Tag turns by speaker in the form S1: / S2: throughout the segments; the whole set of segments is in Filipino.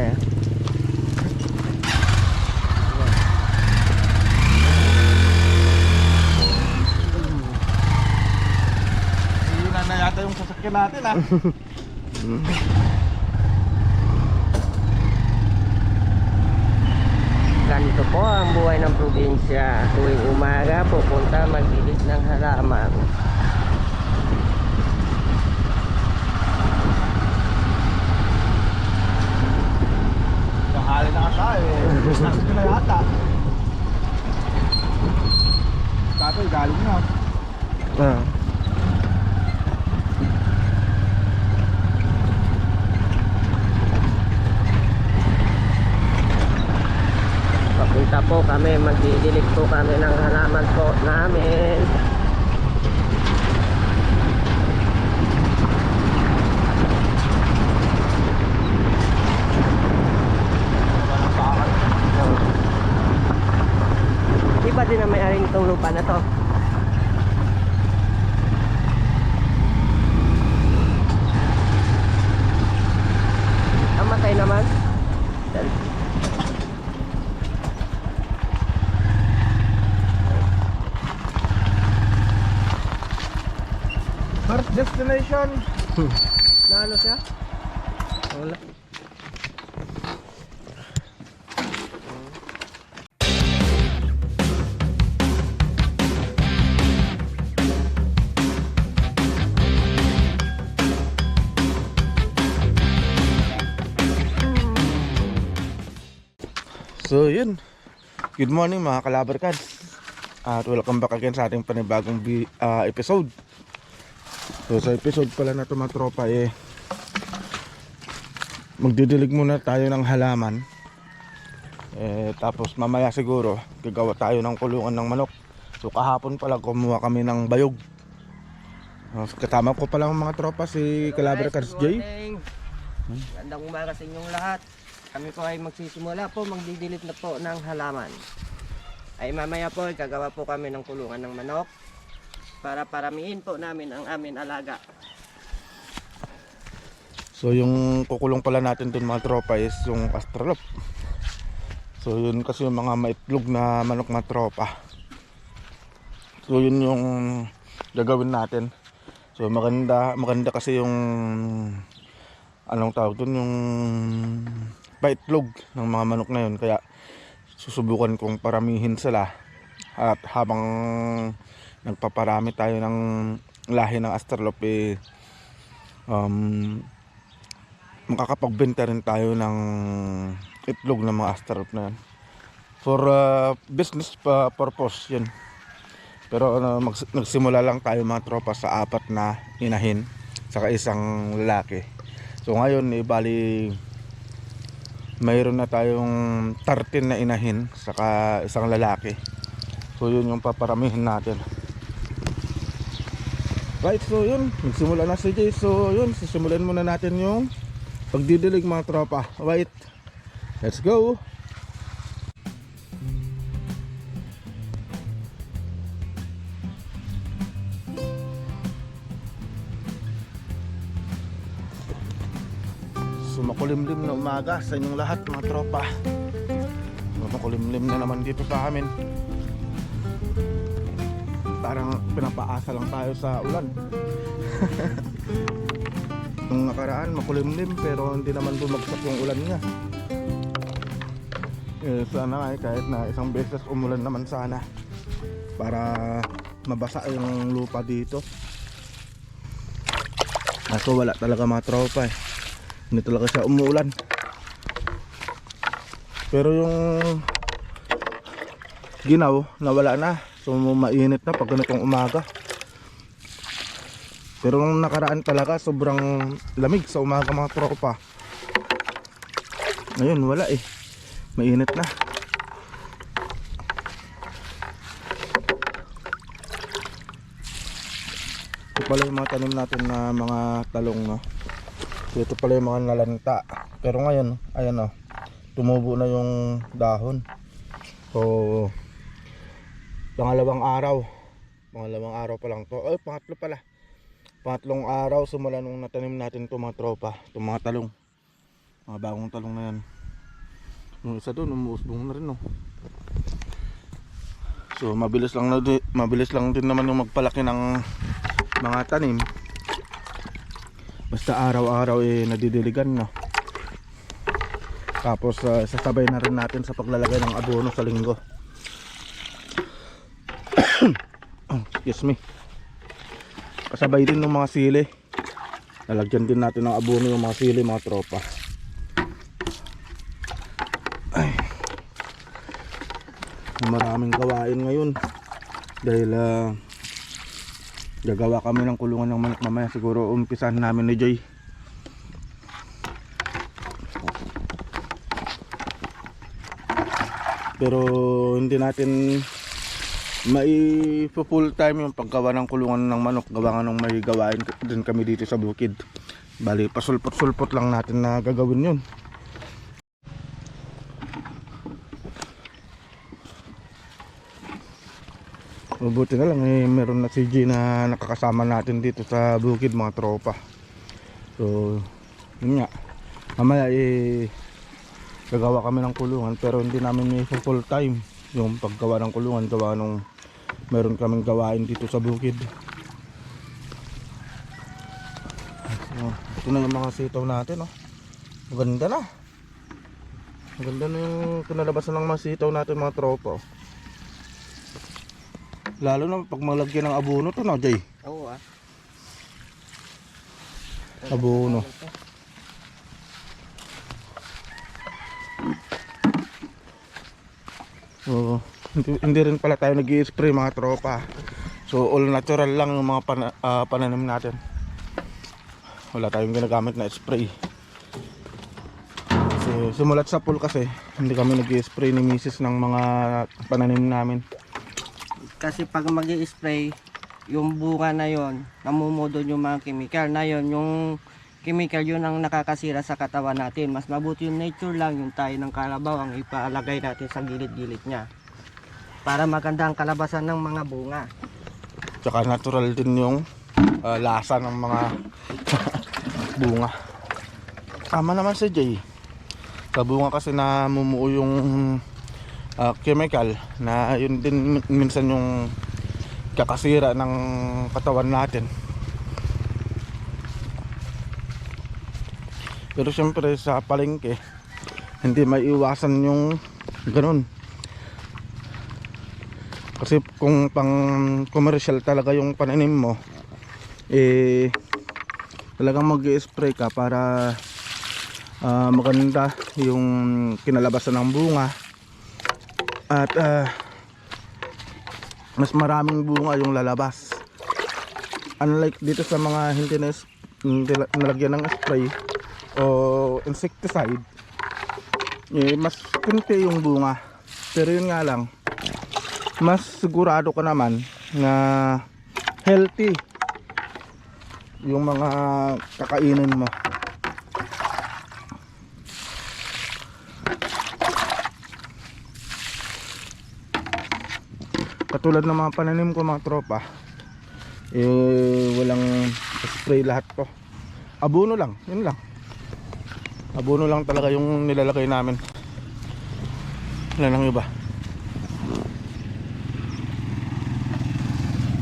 S1: kaya.
S2: Hindi na yata yung sasakyan natin ah.
S1: Ganito po ang buhay ng probinsya. Tuwing umaga, pupunta magdilig ng halaman.
S2: Tanghali na ata eh. Sasakyan na yata. Tatay, galing na.
S1: Ah. Papunta po kami, magdidilig po kami ng halaman po namin. Iba din na may-aring itong lupa na to. Amatay naman.
S2: First destination.
S1: Na ano siya? Wala.
S2: So yun, good morning mga kalabarkan. At welcome back again sa ating panibagong episode. So sa episode pala na ito mga tropa magdidilig muna tayo ng halaman. Tapos mamaya siguro gagawa tayo ng kulungan ng manok. So kahapon pala kumuha kami ng bayog. Kasama ko pala mga tropa si Kalabarkan Jay.
S1: Gandang umaga sa inyong lahat. Kami po ay magsisimula po, magdidilit na po ng halaman. Ay mamaya po, gagawa po kami ng kulungan ng manok para paramihin po namin ang amin alaga.
S2: So yung kukulong pala natin dun mga tropa is yung astrolop. So yun kasi yung mga maitlog na manok mga tropa. So yun yung gagawin natin. So maganda kasi yung anong tawag dun, yung paitlog ng mga manok na yun, kaya susubukan kong paramihin sila. At habang nagpaparami tayo ng lahi ng astrolop makakapagbenta rin tayo ng itlog ng mga astrolop na yun for business purpose yun. Pero nagsimula lang tayo mga tropa sa 4 na inahin saka isang lalaki. So ngayon bali mayroon na tayong 13 na inahin saka isang lalaki. So yun yung paparamihin natin. Right, so yun, magsimula na si Jay. So yun, sisimulan muna natin yung pagdidilig mga tropa. Right, let's go. So makulimlim na umaga sa inyong lahat mga tropa. Makulimlim na naman dito sa amin. Parang pinapaasa lang tayo sa ulan. Nung nakaraan makulimlim pero hindi naman bumagsak yung ulan niya. Sana kahit na isang beses umulan naman sana para mabasa yung lupa dito. Kaso wala talaga mga tropa Hindi talaga siya umuulan. Pero yung ginaw nawala na. So mainit na pag ganitong umaga. Pero nung nakaraan talaga sobrang lamig sa umaga mga tropa. Ngayon wala mainit na. Ito pala yung mga tanim natin na mga talong, no. Ito pala yung mga nalanta. Pero ngayon ayan tumubo na yung dahon. So pangalawang araw pa lang to. Pangatlo pala. Pangatlong araw simula nung natanim natin to mga tropa, itong mga talong. Mga bagong talong na yan. Yung isa doon, umuusbong na rin, no. So mabilis lang din naman yung magpalaki ng mga tanim. Basta araw-araw nadidiligan, no. Tapos sasabay na rin natin sa paglalagay ng abono sa linggo. Excuse me. Kasabay din ng mga sili. Lalagyan din natin ng abono yung mga sili, mga tropa. Ay. Maraming gawain ngayon. Dahil gagawa kami ng kulungan ng manok mamaya. Siguro umpisahan namin ni Joy. Pero hindi natin full time yung paggawa ng kulungan ng manok. Gawa nga nung may gawain din kami dito sa bukid. Bali pasulpot-sulpot lang natin na gagawin yun. Mabuti na lang meron na si G na nakakasama natin dito sa bukid, mga tropa. So yun nga, mamaya gagawa kami ng kulungan, pero hindi namin full time yung paggawa ng kulungan. Gawa nung meron kaming gawain dito sa bukid. So, ito na yung mga sitaw natin, oh. Maganda na. Maganda na yung kinalabasan ng mga sitaw natin, mga tropa, oh. Lalo na pag malagyan ng abono to, no, Jay?
S1: Oo,
S2: Abono. So, hindi rin pala tayo nag-i-spray, mga tropa. So all natural lang yung mga pananim natin. Wala tayong ginagamit na spray. Kasi simulat sa pool kasi hindi kami nag-i-spray ni misis ng mga pananim namin.
S1: Kasi pag mag-i-spray, yung bunga na yon, namumudod yung mga chemical na yon. Yung chemical yun ang nakakasira sa katawan natin. Mas mabuti yung nature lang, yung tayo ng kalabaw ang ipaalagay natin sa gilid-gilid niya para maganda ang kalabasan ng mga bunga.
S2: Tsaka natural din yung lasa ng mga bunga. Tama naman si Jay. Sa bunga kasi namumuo yung chemical na yun din minsan yung kakasira ng katawan natin. Pero syempre sa palengke hindi maiiwasan yung ganun. Kasi kung pang commercial talaga yung pananim mo, talagang mag-i-spray ka para maganda yung kinalabasan ng bunga at mas maraming bunga yung lalabas. Unlike dito sa mga hindi nalagyan ng spray o insecticide, mas kunti yung bunga. Pero yun nga lang, mas sigurado ka naman na healthy yung mga kakainin mo. Katulad ng mga pananim ko, mga tropa, walang spray lahat to. Abono lang, yun lang. Abono lang talaga yung nilalagay namin. Wala nang iba.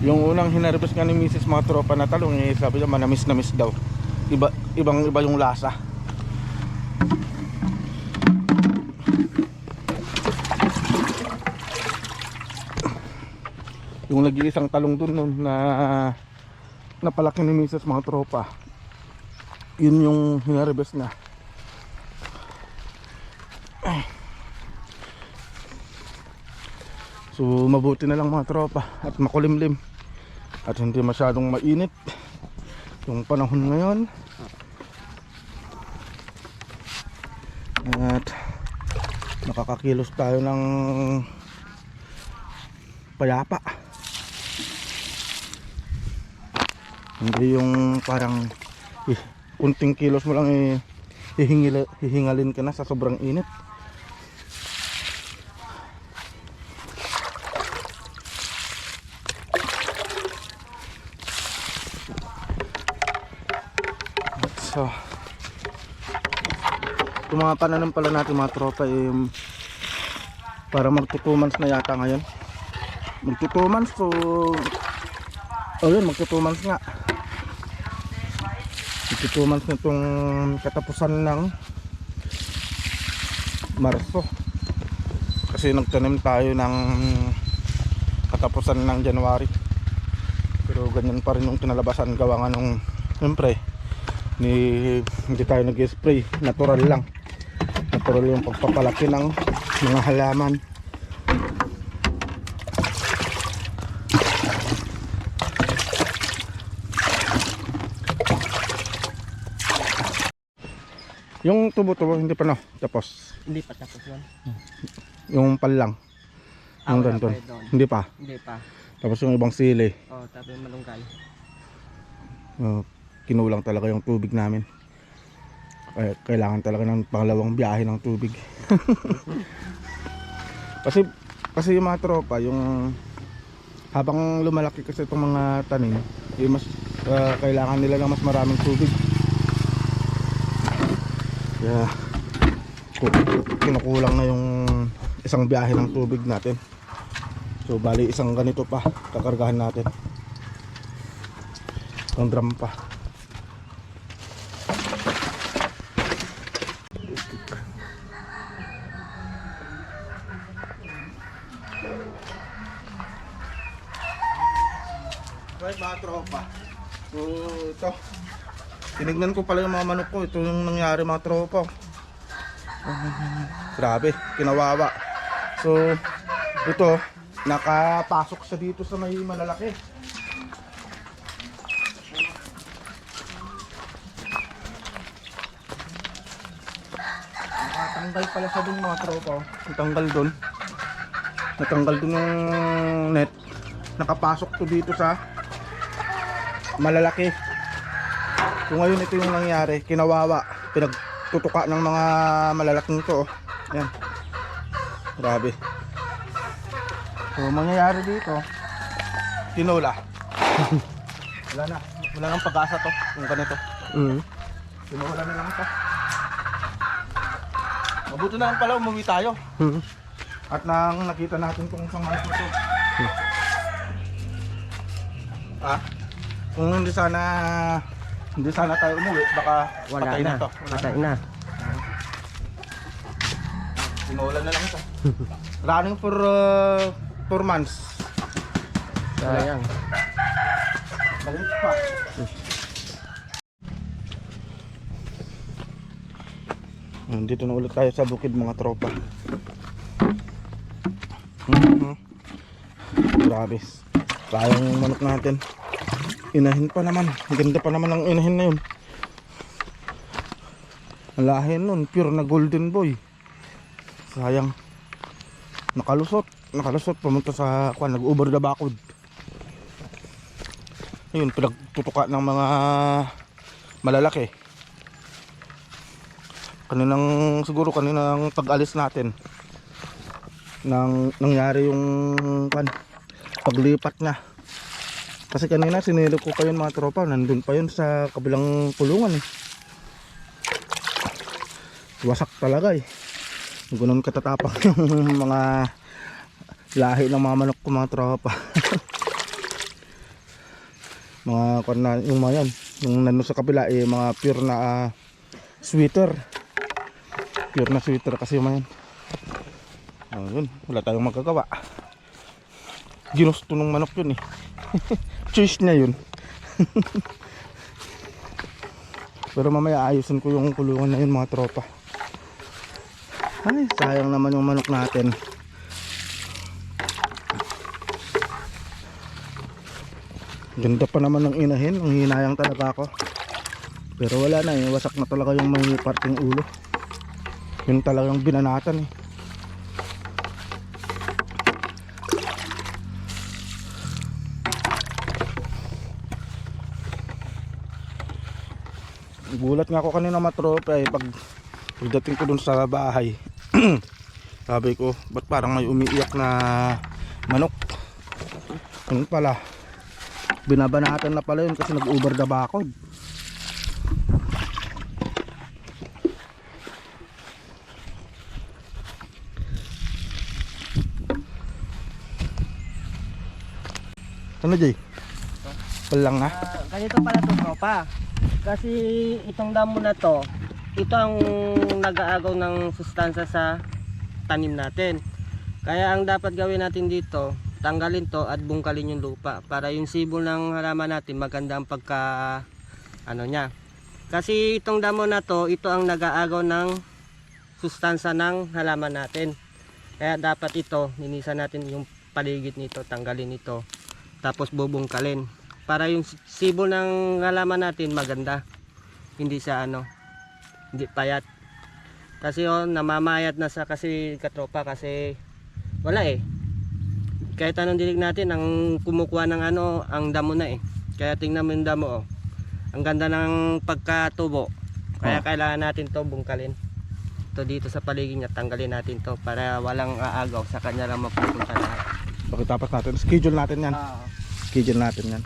S2: Yung unang hinarvest nga ni Mrs. mga tropa na talong, sabi niya manamis-namis daw. Ibang iba yung lasa. Yung nag-iisang talong dun na napalaki ni Mrs. mga tropa, yun yung hinarvest na. So mabuti na lang, mga tropa, at makulimlim at hindi masyadong mainit yung panahon ngayon, at nakakakilos tayo ng payapa. Hindi yung parang kunting kilos mo lang hihingalin ka na sa sobrang init. So Itong mga pananim pala natin mga tropa para magto 2 months na yata ngayon. Magto 2 months, so yun, magto 2 months nga. Magto 2 months na itong katapusan ng Marso. Kasi nagtanim tayo ng katapusan ng January. Pero ganyan pa rin yung kinalabasan gawa nga nung siyempre hindi tayo nag-spray, natural lang. Natural yung pagpapalaki ng mga halaman. Yung tubo-tubo hindi pa tapos.
S1: Hindi pa tapos yun.
S2: Yung palang. Yung
S1: Wala
S2: ganito.
S1: pa yun doon.
S2: Hindi pa.
S1: Hindi pa.
S2: Tapos yung ibang sili.
S1: Tapos yung malunggay.
S2: Kinulang talaga yung tubig namin. Kailangan talaga ng pangalawang biyahe ng tubig. kasi yung mga tropa, yung habang lumalaki kasi itong mga tanim, mas kailangan nila ng mas maraming tubig. Kaya kinukulang na yung isang biyahe ng tubig natin. So bali isang ganito pa kakargahan natin. Ang drum pa. Right mga tropa. So ito, tinignan ko pala yung mga manok ko. Ito yung nangyari mga tropa. Grabe, kinawawa. So ito, nakapasok sa dito sa may malalaki. Nakatanggal pala sa dun mga tropa. Natanggal dun. Natanggal dun yung net. Nakapasok to dito sa malalaki. So ngayon ito yung nangyari, kinawawa, pinagtutuka ng mga malalaking ito. Yan. Grabe. So mangyayari dito, tinula. Wala nang pag-asa to kung ganito. Tinula na lang ito. Mabuti na lang pala umuwi tayo. At nang nakita natin kung saan malas na ito. Kung hindi sana tayo umuwi, baka
S1: Wala
S2: patay na to.
S1: Patay na.
S2: Sinulan na lang ito. Running for 4 months.
S1: Sayang.
S2: Balik pa. Dito na ulit tayo sa bukid mga tropa. Grabe. Sayang yung manok natin. Inahin pa naman. Ganda pa naman ang inahin na yun. Ang lahi nun, pure na golden boy. Sayang. Nakalusot pumunta sa nag-over the backwood. Ayun, pinagtutuka ng mga malalaki. Kaninang pag-alis natin nangyari yung paglipat niya. Kasi kanina sinilip ko pa yun mga tropa, nandun pa yun sa kabilang kulungan eh. Wasak talaga eh. Ganun katatapang yung mga lahi ng mga manok ko mga tropa. Yung mga yan, yung nandun sa kabila eh, mga pure na sweater. Pure na sweater kasi yung mga yan. Yun, wala tayong magagawa. Ginusto ng manok yun eh. Choice niya yun. Pero mamaya ayusin ko yung kulungan na yun mga tropa. Ay, sayang naman yung manok natin. Ganda pa naman ng inahin. Ang hinayang talaga ako. Pero wala na eh, wasak na talaga yung may parting ulo. Yun talagang binanatan eh. Gulat nga ako kanina matropa eh, pagdating ko dun sa bahay. Sabi ko, ba't parang may umiiyak na manok? Yun pala, binabanatan na pala yun kasi nag-over the backwood. Ano Jay? Palang na?
S1: Ganito pala to tropa. Kasi itong damo na to, ito ang nag-aagaw ng sustansa sa tanim natin. Kaya ang dapat gawin natin dito, tanggalin to at bungkalin yung lupa para yung sibol ng halaman natin maganda ang pagka ano niya. Kasi itong damo na to, ito ang nag-aagaw ng sustansa ng halaman natin. Kaya dapat ito, ninisan natin yung paligid nito, tanggalin ito. Tapos bubungkalin para yung sibol ng halaman natin maganda. Hindi siya hindi payat. Kasi namamayat na sa kasi katropa kasi wala kahit anong dilig natin ang kumukuha ng ang damo na kaya tingnan mo yung damo ang ganda ng pagkatubo kaya kailangan natin to bungkalin to dito sa paligid niya, tanggalin natin to para walang aagaw sa kanya lang mapupunta lahat.
S2: Bakit tapos natin? Schedule natin yan. Schedule natin yan.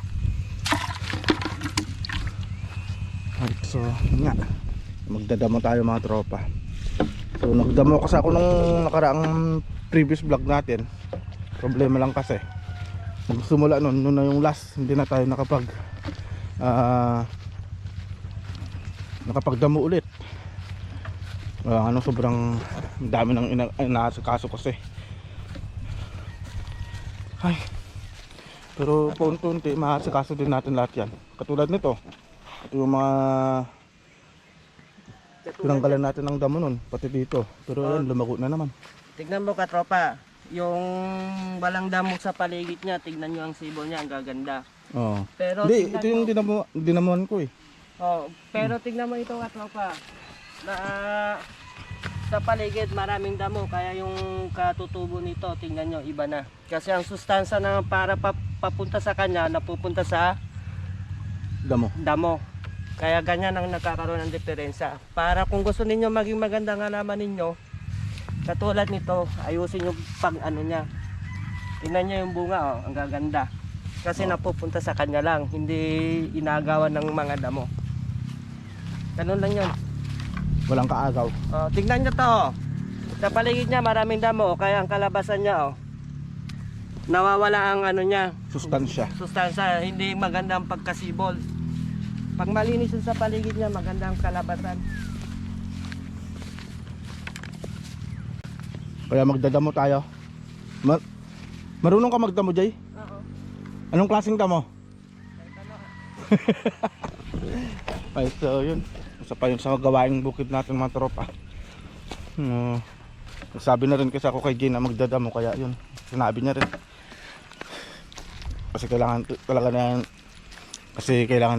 S2: Alright, so yun nga, magdadamo tayo mga tropa. So nagdamo kasi ako nung nakaraang previous vlog natin. Problema lang kasi magsimula nun na yung last, hindi na tayo nakapagdamo ulit. Sobrang dami ng inaasikaso kasi. Ay, pero paunti-unti maasikaso din natin lahat yan. Katulad nito, ito yung mga tinanggalan natin ng damo nun, pati dito. Pero yun, lumago na naman.
S1: Tignan mo katropa, yung balang damo sa paligid niya, tignan nyo ang sibol niya, ang gaganda. Pero
S2: hindi, ito yung dinamuhan ko
S1: pero tignan mo ito katropa, na sa paligid maraming damo, kaya yung katutubo nito, tignan nyo, iba na. Kasi ang sustansa na para papunta sa kanya, napupunta sa damo. Kaya ganyan ang nagkakaroon ng diferensya. Para kung gusto ninyo maging magandang halaman ninyo, katulad nito, ayusin yung pag niya. Tingnan nyo yung bunga, ang gaganda. Kasi napupunta sa kanya lang, hindi inagawan ng mga damo. Ganun lang yun.
S2: Walang kaagaw.
S1: Tingnan nyo to. Sa paligid niya maraming damo, kaya ang kalabasan niya nawawala ang niya. Sustansya, hindi maganda ang pagkasibol. Pag malinis yun sa paligid niya, maganda ang kalabasan.
S2: Kaya magdadamo tayo. Marunong ka magdamo, Jay?
S1: Oo.
S2: Anong klaseng damo? Ay, so yun. Isa pa yun sa gawaing bukid natin mga tropa. Sabi na rin kasi ako kay Jay na magdadamo, kaya yun, sinabi niya rin. Kasi kailangan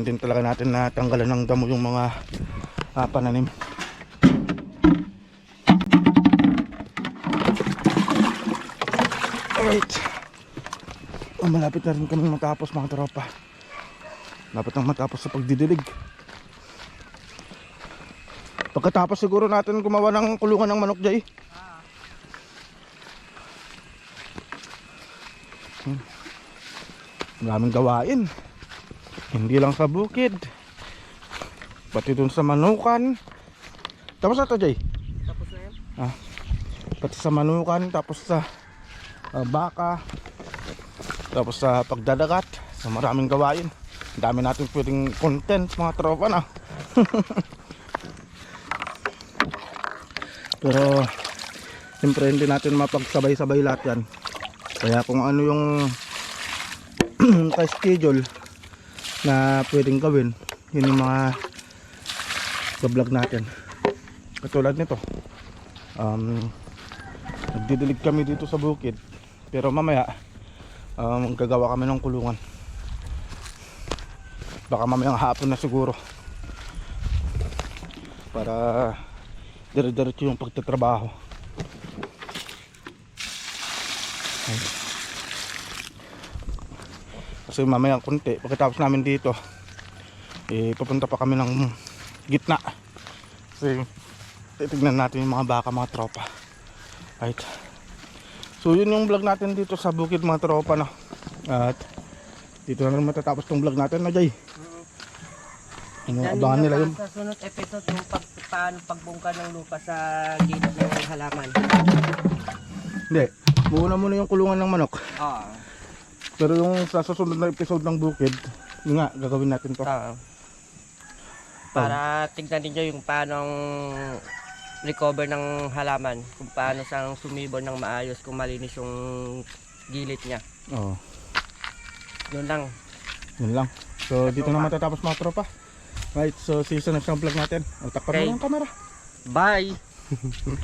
S2: din talaga natin na tanggalan ng damo yung mga pananim. Alright, malapit na rin kami matapos mga tropa. Malapit na matapos sa pagdidilig. Pagkatapos siguro natin gumawa ng kulungan ng manok, Jay. Maraming gawain. Hindi lang sa bukid, pati dun sa manukan. Tapos na to, Jay?
S1: Tapos na yan?
S2: Pati sa manukan, tapos sa baka, tapos sa pagdadagat. So maraming gawain. Ang dami natin pwedeng content mga tropa na. Pero siyempre hindi natin mapagsabay-sabay lahat yan. Kaya kung ano yung ka-schedule na pwedeng gawin, yun yung mga vlog natin. Katulad nito, nagdidilig kami dito sa bukid, pero mamaya gagawa kami ng kulungan. Baka mamayang hapon na siguro, para dire-diretso yung pagtatrabaho. Kasi mamaya konti, pagkatapos namin dito, pupunta pa kami ng gitna. Kasi titignan natin yung mga baka, mga tropa. Right. So yun yung vlog natin dito sa bukid mga tropa na. At dito na rin matatapos tong vlog natin na, Jay. Abangan nila yun
S1: sa sunod episode yung paano pagbungka ng lupa sa gilid ng halaman.
S2: Hindi, muna yung kulungan ng manok. Pero yung sa susunod na episode ng bukid, yun nga, gagawin natin to.
S1: Para tignan niyo yung paanong recover ng halaman, kung paano siyang sumibol ng maayos, kung malinis yung gilid niya.
S2: Oo.
S1: Yun lang.
S2: Yun lang. So dito na matatapos mga tropa. Right, so see you sa next vlog natin. O, takpan mo
S1: Okay.
S2: lang ang camera.
S1: Bye!